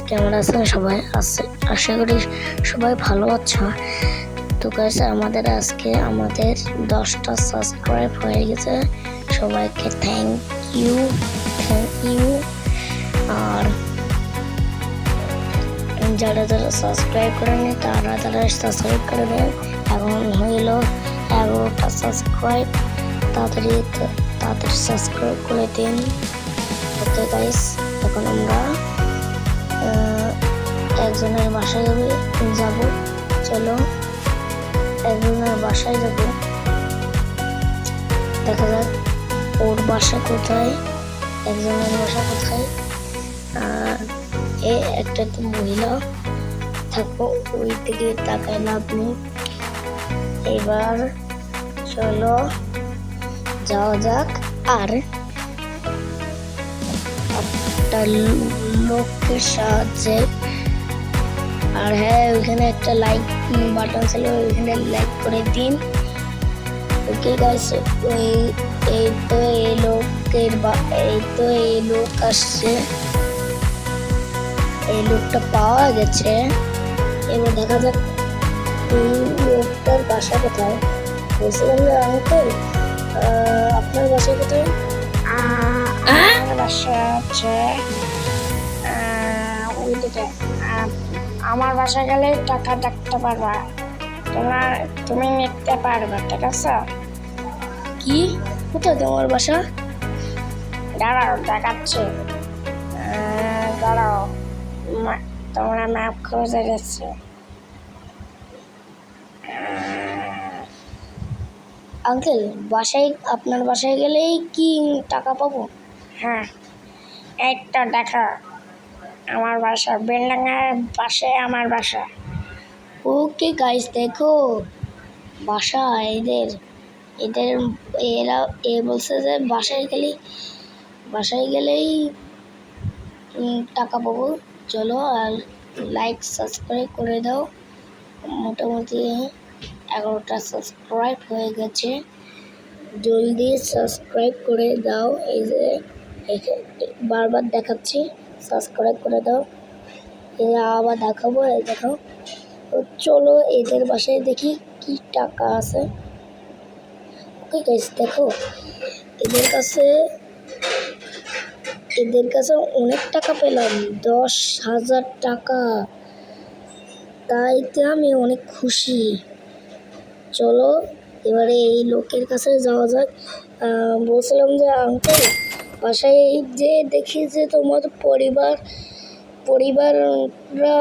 কেমন আছেন সবাই? আশা করি সবাই ভালো আছো। তো গাইস আমাদের আজকে 10টা সাবস্ক্রাইব হয়ে গেছে। সবাইকে থ্যাংক ইউ। আর যারা সাবস্ক্রাইব করেনি তারা সাবস্ক্রাইব করে দেন। এখন হইল 11টা সাবস্ক্রাইব। তাড়াতাড়ি সাবস্ক্রাইব করে দিন। ওকে গাইস, এখন আমরা একজনের বাসায় যাব। চলো একজনের বাসায় যাব, দেখা যাক ওর বাসা কোথায়, একজনের বাসা কোথায়। একটা তো মহিলা থাকবো, ওই দিকে তাকায় লাভ নেই। এবার চলো যাওয়া যাক। আর একটা লোকের সাহায্যে, আর হ্যাঁ ওইখানে একটা লাইক বাটন ছিল, ওইখানে লাইক করে দিন। ওকে গাইস, এই লোক আসছে, এই লোকটা পাওয়া গেছে। এবার দেখা যাক এই লোকটার বাসা কোথায়। বলছিলাম যে আঙ্কেল আপনার বাসা কোথায়? আমার বাসা হচ্ছে ওইদিকে। আমার বাসা গেলে টাকা দেখতে পারবা, তুমি নিতে পারবে, ঠিক আছে? কি কোথায় তোমার বাসা? দাঁড়াও দেখাচ্ছি, দাঁড়াও, তোমরা ম্যাপ খুঁজে গেছে। আঙ্কেল আপনার বাসায় গেলেই কি টাকা পাবো? হ্যাঁ, এইটা দেখা আমার বাসা, বিল্ডিং এর পাশে আমার বাসা। ওকে গাইস, দেখো বাসা এরা বলছে যে বাসায় গেলেই টাকা পাবো। চলো আর লাইক সাবস্ক্রাইব করে দাও। মোটামুটি 11টা সাবস্ক্রাইব হয়ে গেছে, জলদি সাবস্ক্রাইব করে দাও। এই যে বারবার দেখাচ্ছি, সাবস্ক্রাইব করে দাও। এরা আবার দেখাবো, এই দেখো। চলো এদের বাসায় দেখি কি টাকা আছে। ওকে গাইস, দেখো এদের কাছে অনেক টাকা পেলাম, 10,000 টাকা। তাইতে আমি অনেক খুশি। চলো এবারে এই লোকের কাছে যাওয়া যাক। বলছিলাম যে আঙ্কেল বাসায় যে দেখি যে তোমার পরিবাররা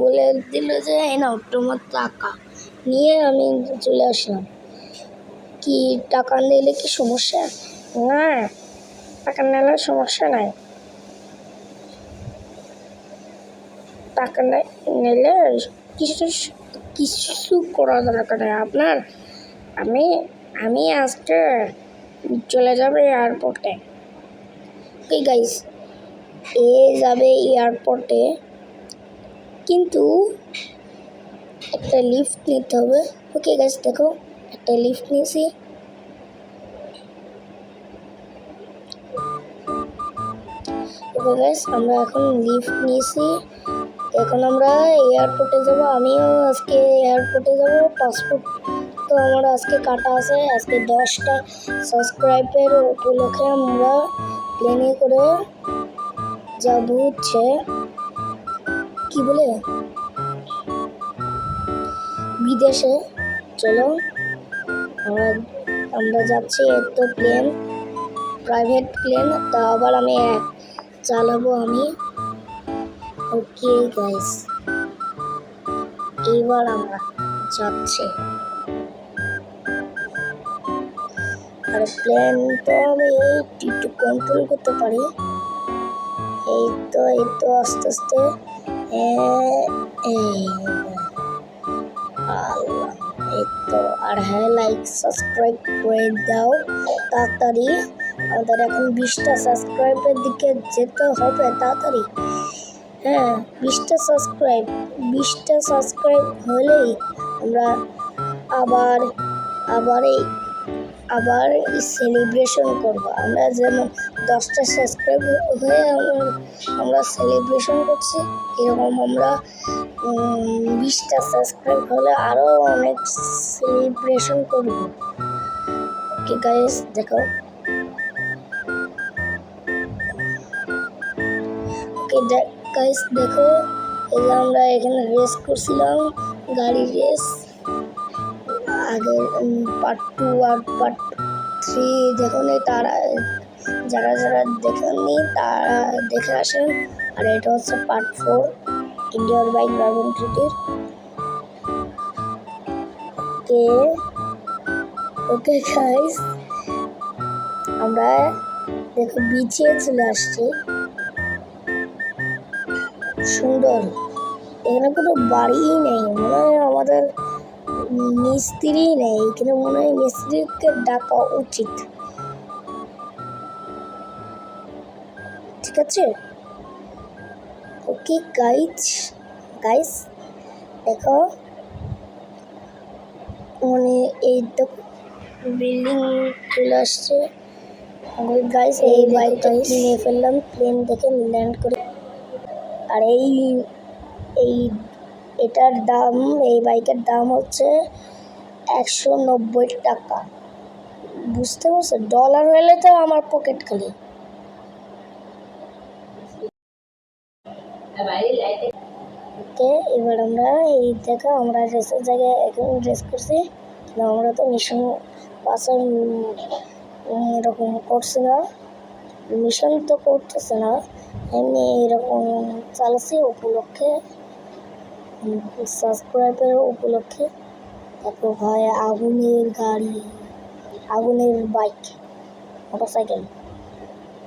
বলে দিল যে এই নাও তোমার টাকা, নিয়ে আমি চলে আসলাম। কি টাকা নিলে কি সমস্যা? না, টাকা নিলে সমস্যা নাই। টাকা নিলে কিছু করা দরকার নেই আপনার। আমি আজকে চলে যাবে এয়ারপোর্টে। ওকে গাইস, যাবে এয়ারপোর্টে, কিন্তু একটা লিফট নিতে হবে। ওকে গাইস, দেখো একটা লিফট নিয়েছি। ওকে গাইস, আমরা এখন লিফট নিয়েছি। এখন আমরা এয়ারপোর্টে যাব। আমিও আজকে এয়ারপোর্টে যাব। পাসপোর্ট তো আমার আজকে কাটা আছে। আজকে 10টা সাবস্ক্রাইবের উপলক্ষে আমরা প্লেনে করে যাব হচ্ছে কি বলে বিদেশে। চলো আমরা যাচ্ছি, এত প্লেন, প্রাইভেট প্লেন, তা আবার আমি চালাবো আমি। ওকে গাইস, এবার আমরা যাচ্ছি। আর প্লেন তো আমি একটু কন্ট্রোল করতে পারি। এই তো আস্তে আস্তে আল্লাহ, এই তো। আর হ্যাঁ, লাইক সাবস্ক্রাইব করে দাও তাড়াতাড়ি। আমাদের এখন 20টা সাবস্ক্রাইবের দিকে যেতে হবে তাড়াতাড়ি। হ্যাঁ, 20টা সাবস্ক্রাইব হলেই আমরা আবার এই আবার সেলিব্রেশন করব। আমরা যেমন 10টা সাবস্ক্রাইব হয়ে আমরা সেলিব্রেশন করছি, এরকম আমরা 20টা সাবস্ক্রাইব হলে আরও অনেক সেলিব্রেশন করব। ওকে গাইস, দেখো। ওকে গাইস, দেখো, এই যে আমরা এখানে রেস করছিলাম, গাড়ির রেস। আগে পার্ট 2 আর পার্ট 3 দেখুন, তারা যারা যারা দেখেননি তারা দেখে আসেন। আর এটা হচ্ছে পার্ট 4 ইন্ডিয়ার বাইক ড্রাইভিং ট্রিটের। ওকে ওকে গাইস, আমরা দেখো বিচে চলে আসছি। সুন্দর, এখানে কোনো বাড়িই নেই, মনে হয় আমাদের মিস্ত্রি নেই এখানে, মনে হয় মিস্ত্রিকে ডাকা উচিত। ঠিক আছে। ওকে গাইস, দেখো, মানে এই তো বিল্ডিং চলে আসছে। গাইস, এই বাইকটা কিনে ফেললাম প্লেন থেকে ল্যান্ড করে। আর এটার দাম, এই বাইকের দাম হচ্ছে 190 টাকা। বুঝতে পারছো? ডলার হলে তো আমার পকেট খালি। ওকে, এবার আমরা এই দেখো, আমরা রেসের জায়গায় এখন রেস করছি। আমরা তো মিশন পাশে এরকম করছি না, মিশন তো করতেছে না, এমনি এরকম চালাচ্ছি উপলক্ষে, সাবস্ক্রাইবের উপলক্ষে। তারপর ভাই আগুনের গাড়ি, আগুনের বাইক, মোটরসাইকেল।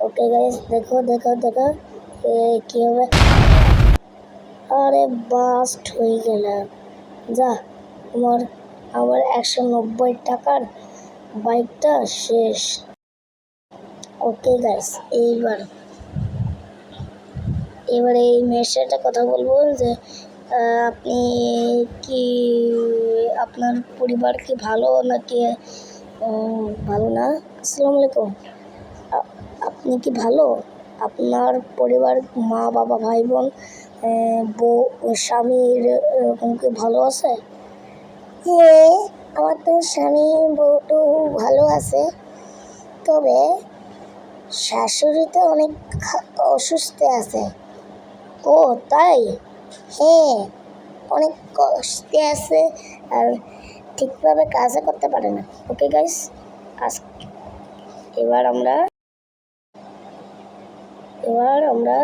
ওকে গাইস, দেখো দেখো দেখো কি হবে। আরে বাস্ট হয়ে গেল, যা, আমার 190 টাকার বাইকটা শেষ। ওকে গাইস, এবার এই মেয়ের সাথে কথা বলবো যে আপনি কি, আপনার পরিবার কি ভালো নাকি ভালো না? আসসালামু আলাইকুম। আপনি কি ভালো? আপনার পরিবার, মা বাবা ভাই বোন বউ স্বামীর এরকম কি ভালো আছে? হ্যাঁ, আমার তো স্বামী বউটো ভালো আছে, তবে শাশুড়ি তো অনেক অসুস্থ আছে। ও তাই? হ্যাঁ, অনেক কষ্টে আছে আর ঠিকভাবে কাজও করতে পারে না। ওকে গাইস, এবার আমরা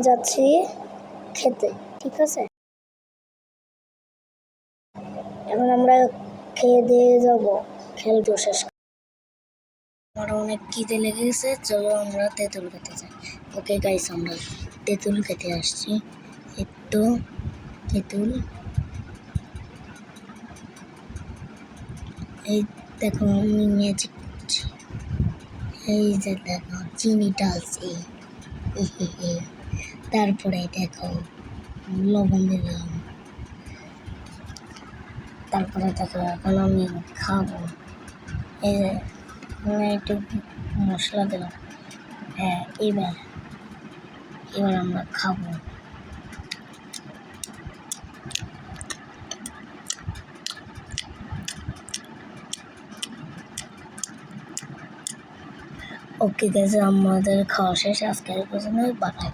যাচ্ছি খেতে। ঠিক আছে, এখন আমরা খেয়ে দিয়ে যাবো, খেলতে শেষ। আমার অনেক খিদে লেগে গেছে, চলো আমরা তেঁতুল খেতে যাই। ওকে গাইস, আমরা তেঁতুল খেতে আসছি। একটু তেঁতুল, এই দেখো আমি ম্যাজিক করছি, এই যে দেখো চিনি ডালছি, তারপরে দেখো লবণ দিলাম, তারপরে দেখো এখন আমি খাবো। এই যে একটু মশলা দিলাম। হ্যাঁ, এবার আমরা খাবো। ওকে গাইস, আমাদের খাওয়া শেষ, আজকের পর্যন্ত বাই।